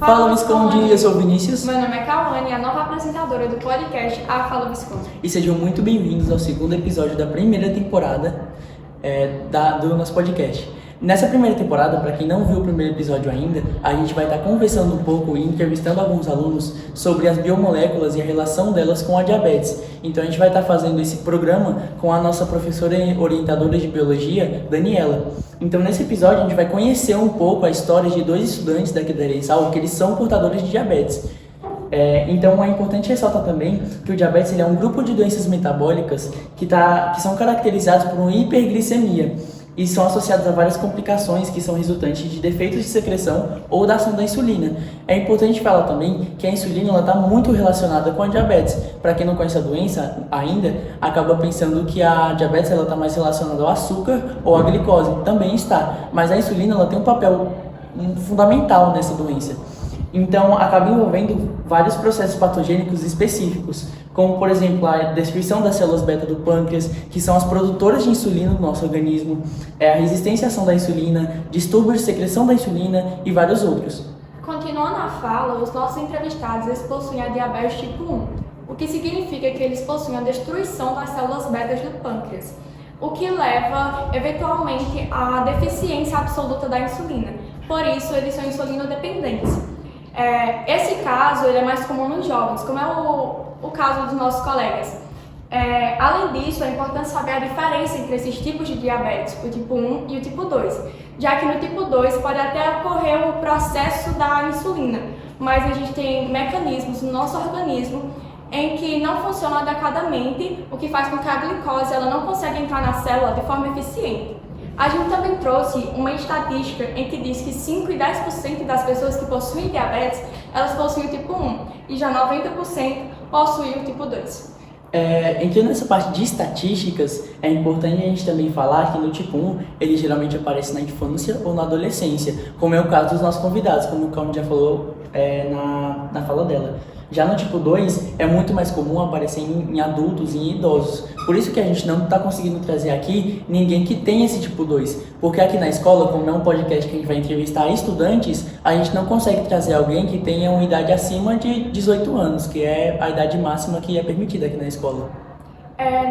Fala Visconde, eu sou o Vinícius. Meu nome é Cauane, a nova apresentadora do podcast A Fala Visconde. E sejam muito bem-vindos ao segundo episódio da primeira temporada do nosso podcast. Nessa primeira temporada, para quem não viu o primeiro episódio ainda, a gente vai estar conversando um pouco e entrevistando alguns alunos sobre as biomoléculas e a relação delas com a diabetes. Então a gente vai estar fazendo esse programa com a nossa professora orientadora de biologia, Daniela. Então nesse episódio a gente vai conhecer um pouco a história de dois estudantes daqui da ERESAL, que eles são portadores de diabetes. Então é importante ressaltar também que o diabetes ele é um grupo de doenças metabólicas que são caracterizados por uma hiperglicemia e são associados a várias complicações que são resultantes de defeitos de secreção ou da ação da insulina. É importante falar também que a insulina está muito relacionada com a diabetes. Para quem não conhece a doença ainda, acaba pensando que a diabetes está mais relacionada ao açúcar ou à glicose. Também está, mas a insulina ela tem um papel fundamental nessa doença. Então, acaba envolvendo vários processos patogênicos específicos, como, por exemplo, a destruição das células beta do pâncreas, que são as produtoras de insulina no nosso organismo, a resistência à ação da insulina, distúrbios de secreção da insulina e vários outros. Continuando a fala, os nossos entrevistados eles possuem a diabetes tipo 1, o que significa que eles possuem a destruição das células betas do pâncreas, o que leva, eventualmente, à deficiência absoluta da insulina. Por isso, eles são insulinodependentes. Esse caso ele é mais comum nos jovens, como é o caso dos nossos colegas. Além disso, é importante saber a diferença entre esses tipos de diabetes, o tipo 1 e o tipo 2, já que no tipo 2 pode até ocorrer o processo da insulina, mas a gente tem mecanismos no nosso organismo em que não funcionam adequadamente, o que faz com que a glicose ela não consiga entrar na célula de forma eficiente. A gente também trouxe uma estatística em que diz que 5 e 10% das pessoas que possuem diabetes, elas possuem o tipo 1 e já 90% possuem o tipo 2. Entrando nessa parte de estatísticas, é importante a gente também falar que no tipo 1, ele geralmente aparece na infância ou na adolescência, como é o caso dos nossos convidados, como o Cauane já falou na fala dela. Já no tipo 2, é muito mais comum aparecer em adultos e em idosos. Por isso que a gente não está conseguindo trazer aqui ninguém que tenha esse tipo 2. Porque aqui na escola, como é um podcast que a gente vai entrevistar estudantes, a gente não consegue trazer alguém que tenha uma idade acima de 18 anos, que é a idade máxima que é permitida aqui na escola.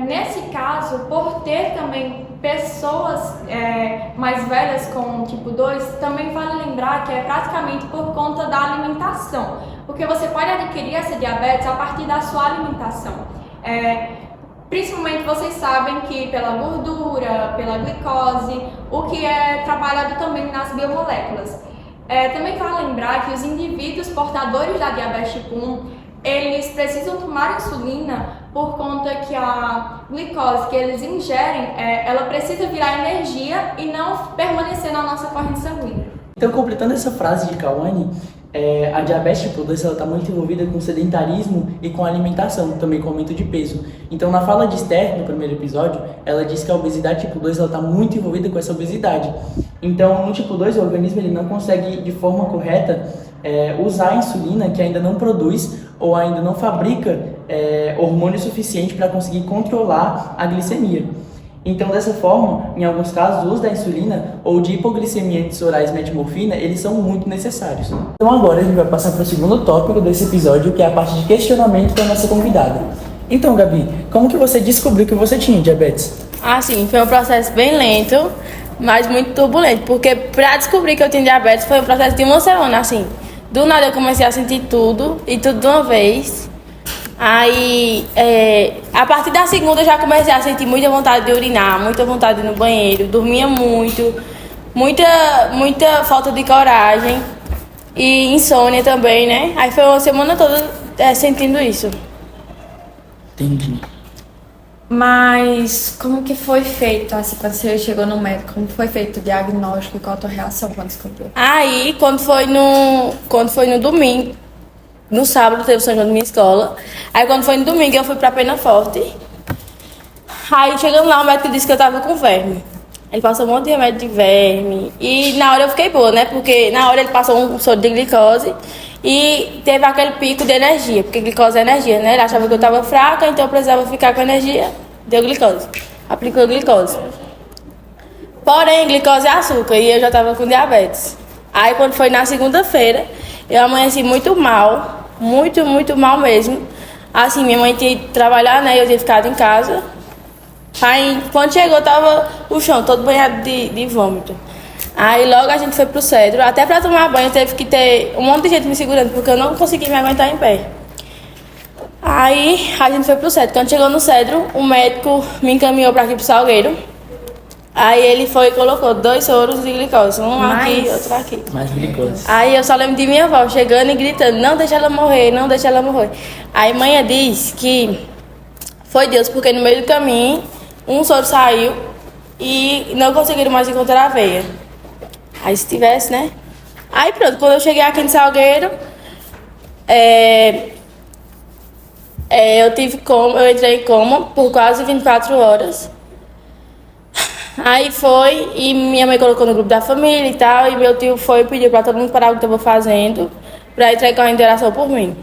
Nesse caso, por ter também pessoas mais velhas com tipo 2, também vale lembrar que é praticamente por conta da alimentação. Porque você pode adquirir essa diabetes a partir da sua alimentação. Principalmente vocês sabem que pela gordura, pela glicose, o que é trabalhado também nas biomoléculas. Também vale lembrar que os indivíduos portadores da diabetes tipo 1, eles precisam tomar insulina por conta que a glicose que eles ingerem, ela precisa virar energia e não permanecer na nossa corrente sanguínea. Então, completando essa frase de Cauane, a diabetes tipo 2 está muito envolvida com o sedentarismo e com a alimentação, também com o aumento de peso. Então, na fala de Esther, no primeiro episódio, ela disse que a obesidade tipo 2 está muito envolvida com essa obesidade. Então, no tipo 2, o organismo ele não consegue, de forma correta, usar a insulina, que ainda não produz ou ainda não fabrica hormônio suficiente para conseguir controlar a glicemia. Então, dessa forma, em alguns casos, o uso da insulina ou de hipoglicemiantes orais metimorfina, eles são muito necessários. Então, agora a gente vai passar para o segundo tópico desse episódio, que é a parte de questionamento da nossa convidada. Então, Gabi, como que você descobriu que você tinha diabetes? Sim, foi um processo bem lento, mas muito turbulento, porque para descobrir que eu tinha diabetes foi um processo de uma semana, assim. Do nada eu comecei a sentir tudo, e tudo de uma vez. Aí, a partir da segunda eu já comecei a sentir muita vontade de urinar, muita vontade de ir no banheiro, dormia muito, muita falta de coragem e insônia também, né? Aí foi uma semana toda sentindo isso. Entendi. Mas como que foi feito, assim, quando você chegou no médico? Como foi feito o diagnóstico e qual a tua reação quando descobriu? Aí, quando foi no domingo, no sábado teve o São João da minha escola. Aí quando foi no domingo eu fui pra Penaforte. Aí chegando lá o médico disse que eu tava com verme. Ele passou um monte de remédio de verme. E na hora eu fiquei boa, né? Porque na hora ele passou um soro de glicose e teve aquele pico de energia, porque glicose é energia, né? Ele achava que eu tava fraca, então eu precisava ficar com energia. Deu glicose. Aplicou glicose. Porém, glicose é açúcar e eu já tava com diabetes. Aí quando foi na segunda-feira, Eu amanheci muito mal, muito mal mesmo. Assim, minha mãe tinha ido trabalhar, né? Eu tinha ficado em casa. Aí, quando chegou, tava o chão todo banhado de vômito. Aí, logo a gente foi pro Cedro. Até pra tomar banho, teve que ter um monte de gente me segurando, porque eu não consegui me aguentar em pé. Aí, a gente foi pro Cedro. Quando chegou no Cedro, o médico me encaminhou pra aqui pro Salgueiro. Aí, ele foi e colocou 2 soros de glicose. Um aqui, outro aqui. Mais glicose. Aí, eu só lembro de minha avó chegando e gritando, não deixa ela morrer, não deixa ela morrer. Aí, manhã disse que foi Deus, porque no meio do caminho, um soro saiu e não conseguiram mais encontrar a veia. Aí se tivesse, né? Aí pronto, quando eu cheguei aqui em Salgueiro, eu entrei em coma por quase 24 horas. Aí foi, e minha mãe colocou no grupo da família e tal, e meu tio foi e pediu pra todo mundo parar o que eu estava fazendo, pra entregar uma interação por mim.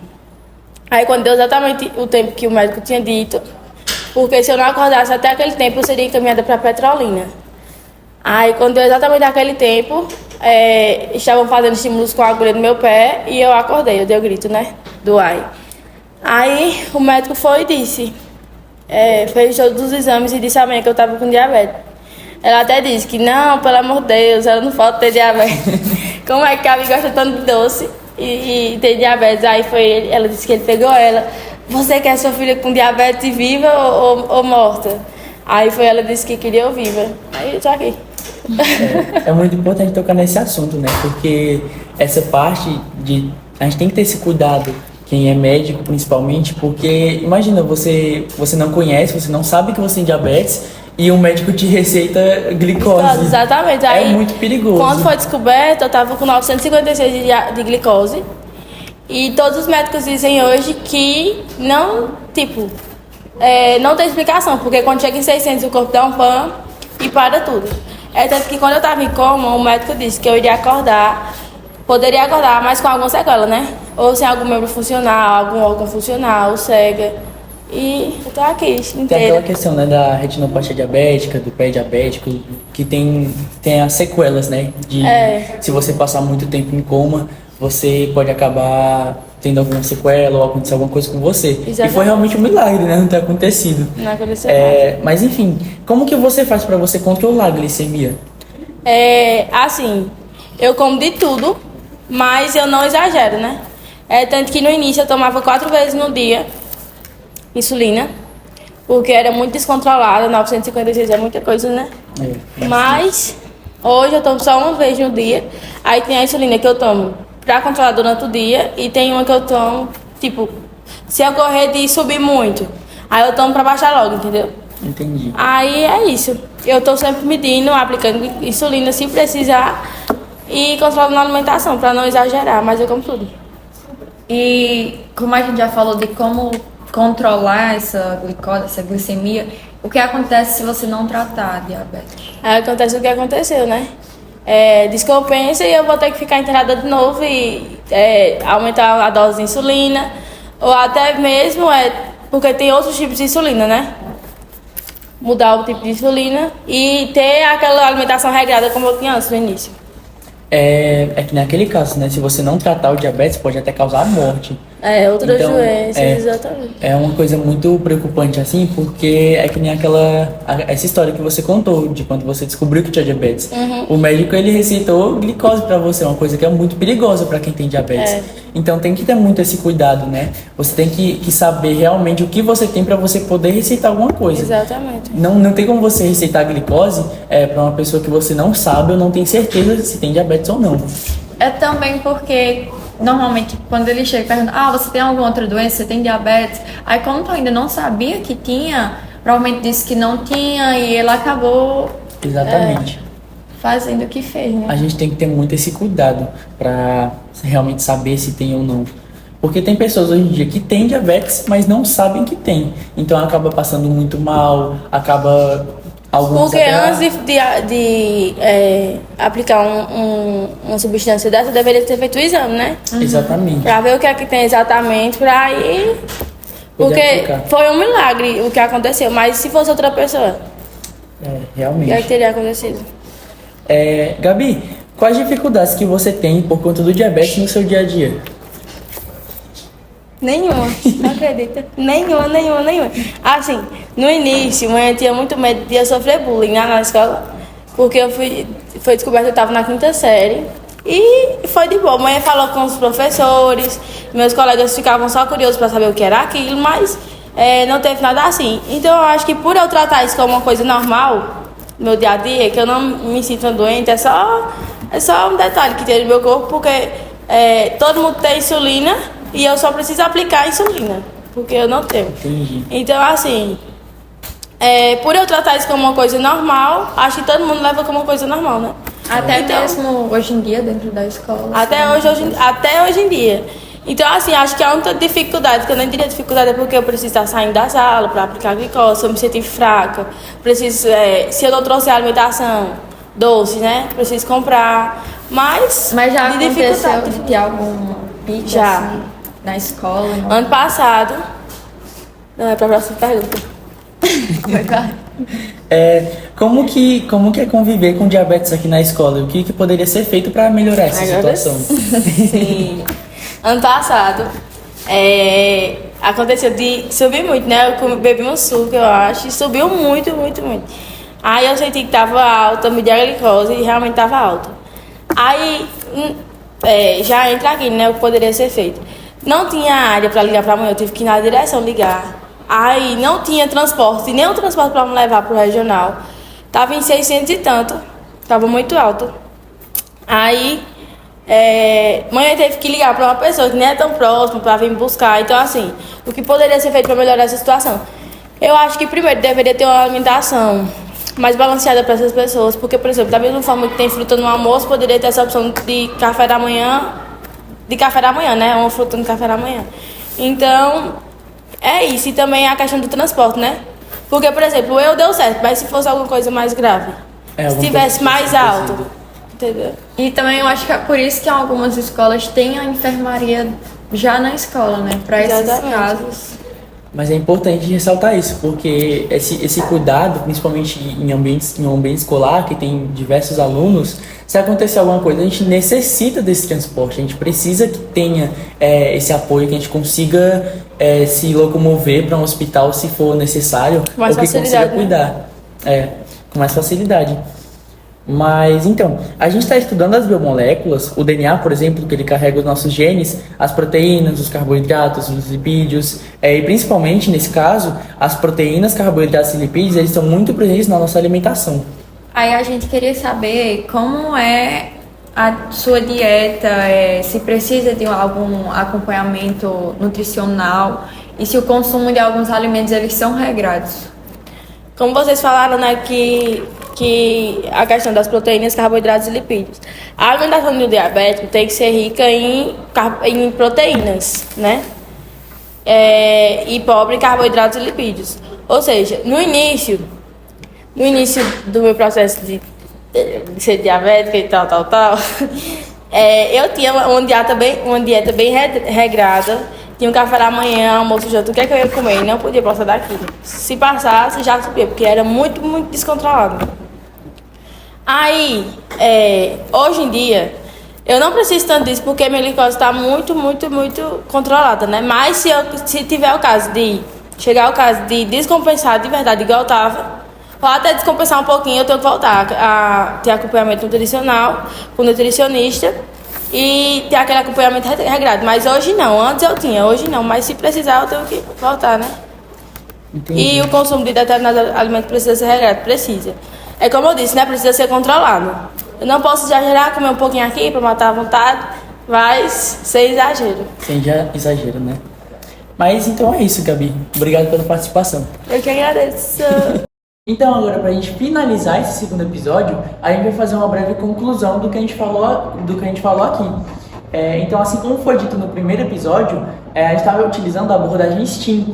Aí quando deu exatamente o tempo que o médico tinha dito, porque se eu não acordasse até aquele tempo, eu seria encaminhada para Petrolina. Aí, quando deu exatamente aquele tempo, estavam fazendo estímulos com a agulha no meu pé e eu acordei, eu dei o grito, né, do ai. Aí, o médico foi e disse, fez todos os exames e disse a mãe que eu estava com diabetes. Ela até disse que, não, pelo amor de Deus, ela não pode ter diabetes. Como é que a minha gosta tanto de doce e tem diabetes? Aí ela disse que ele pegou ela. Você quer sua filha com diabetes viva ou morta? Aí ela disse que queria eu viva. Aí eu tô aqui. É muito importante tocar nesse assunto, né? Porque essa parte a gente tem que ter esse cuidado, quem é médico principalmente, porque imagina, você não conhece, você não sabe que você tem diabetes e o médico te receita glicose. Exatamente. Aí, é muito perigoso. Quando foi descoberto, eu tava com 956 de glicose. E todos os médicos dizem hoje que não tem explicação, porque quando chega em 600 o corpo dá um pan e para tudo. Tanto que quando eu estava em coma, o médico disse que eu poderia acordar, mas com alguma sequela, né? Ou sem algum membro funcional, algum órgão funcional, cega. E eu tô aqui, inteira. Tem aquela questão, né, da retinopatia diabética, do pé diabético, que tem as sequelas, né? Se você passar muito tempo em coma, você pode acabar tendo alguma sequela ou acontecer alguma coisa com você. Exatamente. E foi realmente um milagre, né? Não ter acontecido. Não aconteceu nada. Mas enfim, como que você faz pra você controlar a glicemia? Assim, eu como de tudo, mas eu não exagero, né? Tanto que no início eu tomava 4 vezes no dia insulina, porque era muito descontrolada, 956 é muita coisa, né? Mas hoje eu tomo só uma vez no dia. Aí tem a insulina que eu tomo pra controlar durante o dia e tem uma que eu tomo, se eu correr de subir muito, aí eu tomo pra baixar logo, entendeu? Entendi. Aí é isso. Eu tô sempre medindo, aplicando insulina se precisar e controlando a alimentação pra não exagerar, mas eu como tudo. E como a gente já falou de como controlar essa glicose, essa glicemia, o que acontece se você não tratar a diabetes? Aí acontece o que aconteceu, né? Descompensa e eu vou ter que ficar internada de novo e aumentar a dose de insulina, ou até mesmo porque tem outros tipos de insulina, né? Mudar o tipo de insulina e ter aquela alimentação regrada como eu tinha antes no início. É que naquele caso, né? Se você não tratar o diabetes, pode até causar morte. Outras doenças, exatamente. É uma coisa muito preocupante, assim, porque é que nem essa história que você contou, de quando você descobriu que tinha diabetes. Uhum. O médico, ele receitou glicose pra você, uma coisa que é muito perigosa pra quem tem diabetes. Então tem que ter muito esse cuidado, né? Você tem que saber realmente o que você tem pra você poder receitar alguma coisa. Exatamente. Não tem como você receitar glicose pra uma pessoa que você não sabe ou não tem certeza se tem diabetes ou não. É também porque normalmente quando ele chega e pergunta, você tem alguma outra doença, você tem diabetes? Aí como tu ainda não sabia que tinha, provavelmente disse que não tinha e ele acabou Exatamente. Fazendo o que fez, né? A gente tem que ter muito esse cuidado pra realmente saber se tem ou não. Porque tem pessoas hoje em dia que têm diabetes, mas não sabem que tem. Então acaba passando muito mal, Porque antes de aplicar uma substância dessa, deveria ter feito o exame, né? Exatamente. Pra ver o que é que tem exatamente, pra ir... Porque foi um milagre o que aconteceu, mas se fosse outra pessoa, realmente. o que é que teria acontecido? Gabi, Quais dificuldades que você tem por conta do diabetes no seu dia a dia? Nenhuma, não acredita? Nenhuma. Assim, no início, mãe tinha muito medo de eu sofrer bullying na escola, porque foi descoberto que eu estava na 5ª série e foi de boa. Mãe falou com os professores, meus colegas ficavam só curiosos para saber o que era aquilo, mas não teve nada assim. Então eu acho que por eu tratar isso como uma coisa normal no meu dia a dia, que eu não me sinto doente, é só um detalhe que tem no meu corpo, porque todo mundo tem insulina. E eu só preciso aplicar a insulina, porque eu não tenho. Entendi. Então, assim, por eu tratar isso como uma coisa normal, acho que todo mundo leva como uma coisa normal, né? Até então, mesmo hoje em dia, dentro da escola. Até hoje em dia. Então, assim, acho que a única dificuldade, que eu nem diria dificuldade, é porque eu preciso estar saindo da sala para aplicar a glicose, se eu me sentir fraca, preciso, se eu não trouxer alimentação doce, né? Preciso comprar. Mas já de aconteceu dificuldade. de ter algum pico Já. assim, na escola? Não? Ano passado. Não, é pra próxima pergunta. Como que é conviver com diabetes aqui na escola? O que poderia ser feito para melhorar essa situação? Sim. Ano passado, aconteceu de subir muito, né? Eu bebi um suco, eu acho, e subiu muito. Aí eu senti que tava alta, medi a glicose e realmente tava alta. Aí, já entra aqui, né? O que poderia ser feito. Não tinha área para ligar para mãe, eu tive que ir na direção ligar. Aí não tinha transporte, nem o transporte para me levar pro regional. Tava em 600 e tanto, tava muito alto. Aí, mãe teve que ligar para uma pessoa que nem é tão próxima para vir me buscar. Então, assim, o que poderia ser feito para melhorar essa situação? Eu acho que primeiro deveria ter uma alimentação mais balanceada para essas pessoas, porque, por exemplo, da mesma forma que tem fruta no almoço, poderia ter essa opção de café da manhã, né? Uma fruta no café da manhã. Então, é isso. E também a questão do transporte, né? Porque, por exemplo, eu deu certo, mas se fosse alguma coisa mais grave, se tivesse mais alto, entendeu? E também eu acho que é por isso que algumas escolas têm a enfermaria já na escola, né? Para esses Exatamente. casos. Mas é importante ressaltar isso, porque esse cuidado, principalmente em um ambiente escolar, que tem diversos alunos, se acontecer alguma coisa, a gente necessita desse transporte, a gente precisa que tenha esse apoio, que a gente consiga se locomover para um hospital se for necessário, Com mais ou que facilidade, consiga cuidar. Com mais facilidade. Mas, então, a gente está estudando as biomoléculas, o DNA, por exemplo, que ele carrega os nossos genes, as proteínas, os carboidratos, os lipídios, e principalmente, nesse caso, as proteínas, carboidratos e lipídios, eles estão muito presentes na nossa alimentação. Aí a gente queria saber como é a sua dieta, se precisa de algum acompanhamento nutricional e se o consumo de alguns alimentos eles são regrados. Como vocês falaram, né, que a questão das proteínas, carboidratos e lipídios. A alimentação do diabético tem que ser rica em proteínas, né? E pobre em carboidratos e lipídios. Ou seja, no início do meu processo de ser diabética e tal, eu tinha uma dieta bem regrada. Tinha um café da manhã, almoço, jantar, o que é que eu ia comer? Não podia passar daquilo. Se passasse, já subia, porque era muito descontrolado. Aí, hoje em dia, eu não preciso tanto disso, porque minha glicose está muito controlada, né? Mas se tiver o caso de chegar ao caso de descompensar de verdade, igual eu estava, ou até descompensar um pouquinho, eu tenho que voltar a ter acompanhamento nutricional com nutricionista e ter aquele acompanhamento regrado. Mas hoje não, antes eu tinha, hoje não. Mas se precisar, eu tenho que voltar, né? Entendi. E o consumo de determinados alimentos precisa ser regrado, precisa. É como eu disse, né? Precisa ser controlado. Eu não posso exagerar, comer um pouquinho aqui para matar a vontade, mas sem exagero. Sem exagero, né? Mas então é isso, Gabi. Obrigado pela participação. Eu que agradeço. Então agora, pra gente finalizar esse segundo episódio, a gente vai fazer uma breve conclusão do que a gente falou aqui. Então, assim como foi dito no primeiro episódio, a gente estava utilizando a abordagem STEAM.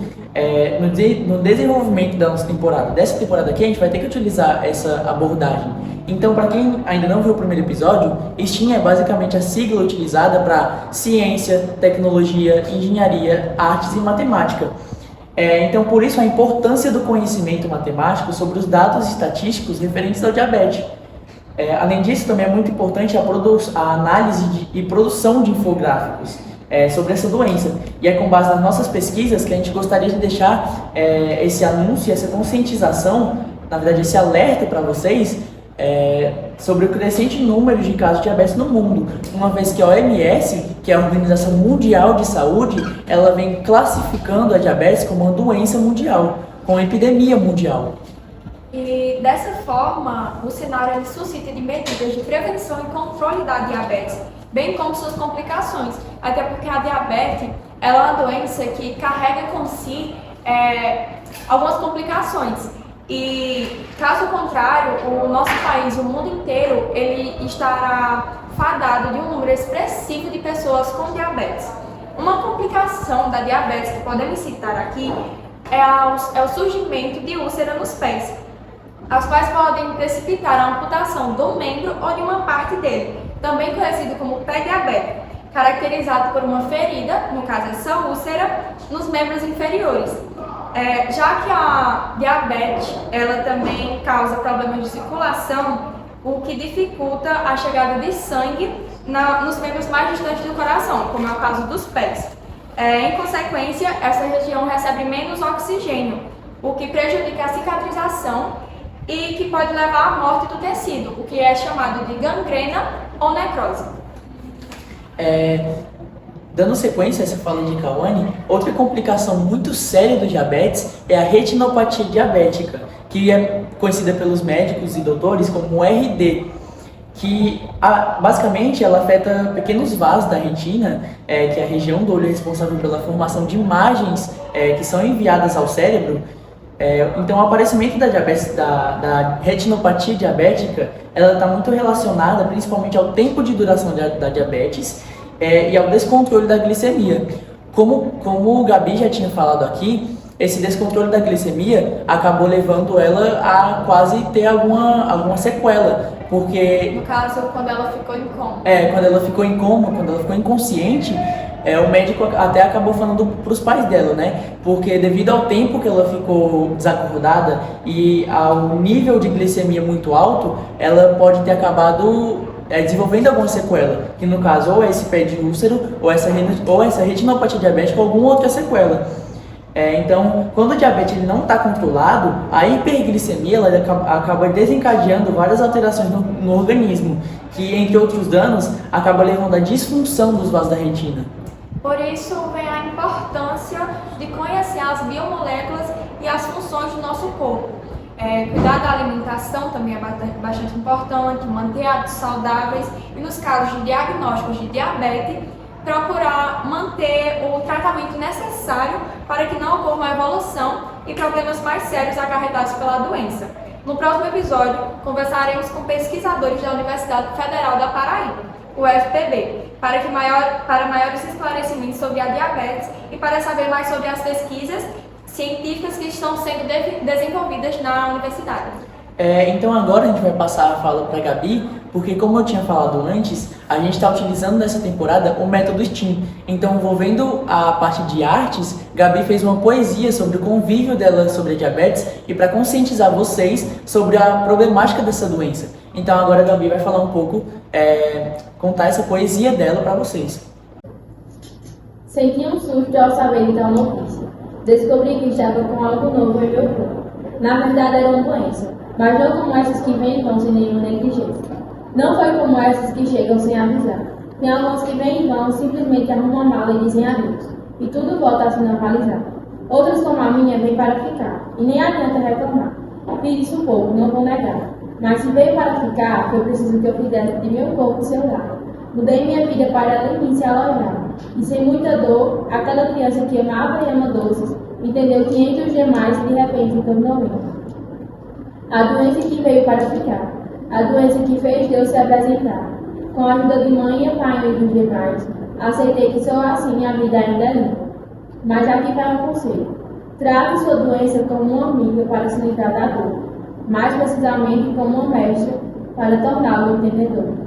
No desenvolvimento da nossa temporada. Dessa temporada aqui, a gente vai ter que utilizar essa abordagem. Então, para quem ainda não viu o primeiro episódio, STEAM é basicamente a sigla utilizada para ciência, tecnologia, engenharia, artes e matemática. Então, por isso, a importância do conhecimento matemático sobre os dados estatísticos referentes ao diabetes. Além disso, também é muito importante a análise e produção de infográficos sobre essa doença. E é com base nas nossas pesquisas que a gente gostaria de deixar esse anúncio, essa conscientização, na verdade esse alerta para vocês, sobre o crescente número de casos de diabetes no mundo, uma vez que a OMS, que é a Organização Mundial de Saúde, ela vem classificando a diabetes como uma doença mundial, como uma epidemia mundial. E dessa forma, o cenário ele suscita de medidas de prevenção e controle da diabetes, bem como suas complicações, até porque a diabetes ela é uma doença que carrega com si algumas complicações. E caso contrário, o nosso país, o mundo inteiro, ele estará fadado de um número expressivo de pessoas com diabetes. Uma complicação da diabetes que podemos citar aqui é o surgimento de úlcera nos pés, as quais podem precipitar a amputação do membro ou de uma parte dele, também conhecido como pé diabético, caracterizado por uma ferida, no caso essa úlcera, nos membros inferiores. Já que a diabetes ela também causa problemas de circulação, o que dificulta a chegada de sangue nos membros mais distantes do coração, como é o caso dos pés. Em consequência, essa região recebe menos oxigênio, o que prejudica a cicatrização e que pode levar à morte do tecido, o que é chamado de gangrena ou necrose. Dando sequência a essa fala de Cauane, outra complicação muito séria do diabetes é a retinopatia diabética, que é conhecida pelos médicos e doutores como RD, que basicamente ela afeta pequenos vasos da retina, que é a região do olho responsável pela formação de imagens que são enviadas ao cérebro. Então, o aparecimento da diabetes, da retinopatia diabética, ela está muito relacionada principalmente ao tempo de duração da diabetes e ao descontrole da glicemia. Como o Gabi já tinha falado aqui, esse descontrole da glicemia acabou levando ela a quase ter alguma sequela, porque... No caso, quando ela ficou em coma. Quando ela ficou em coma, quando ela ficou inconsciente, o médico até acabou falando para os pais dela, né? Porque devido ao tempo que ela ficou desacordada e ao nível de glicemia muito alto, ela pode ter acabado desenvolvendo alguma sequela, que no caso ou é esse pé de úlcero, ou essa retinopatia diabética, ou alguma outra sequela. Então, quando o diabetes ele não está controlado, a hiperglicemia ela acaba desencadeando várias alterações no organismo, que, entre outros danos, acaba levando à disfunção dos vasos da retina. Por isso, vem a importância de conhecer as biomoléculas e as funções do nosso corpo. Cuidar da alimentação também é bastante importante, manter hábitos saudáveis e, nos casos de diagnósticos de diabetes, procurar manter o tratamento necessário para que não ocorra uma evolução e problemas mais sérios acarretados pela doença. No próximo episódio, conversaremos com pesquisadores da Universidade Federal da Paraíba, UFPB, para maiores esclarecimentos sobre a diabetes e para saber mais sobre as pesquisas científicas que estão sendo desenvolvidas na universidade. Então agora a gente vai passar a fala para a Gabi, porque como eu tinha falado antes, a gente está utilizando nessa temporada o método STEAM. Então, envolvendo a parte de artes, Gabi fez uma poesia sobre o convívio dela sobre a diabetes e para conscientizar vocês sobre a problemática dessa doença. Então agora a Gabi vai falar um pouco, contar essa poesia dela para vocês. Senti um susto ao saber de tal notícia. Descobri que estava com algo novo em meu corpo. Na verdade era uma doença, mas não como essas que vêm e vão sem nenhuma negligência. Não foi como essas que chegam sem avisar. Tem algumas que vêm e vão, simplesmente arrumam a mala e dizem adeus, e tudo volta a se normalizar. Outras como a minha vêm para ficar, e nem adianta reclamar. Fiz isso um pouco, não vou negar. Mas se veio para ficar, foi preciso que eu fizesse de meu corpo seu lar. Mudei minha vida para ela em mim se alojar. E sem muita dor, aquela criança que amava e ama doces, entendeu que entre os demais, de repente, tornou eu. A doença que veio para ficar. A doença que fez Deus se apresentar. Com a ajuda de mãe e pai e dos demais, aceitei que sou assim e a vida ainda é linda. Mas aqui vai um conselho. Trate sua doença como uma amiga para se livrar da dor. Mais precisamente como uma mestra para torná-lo entendedor.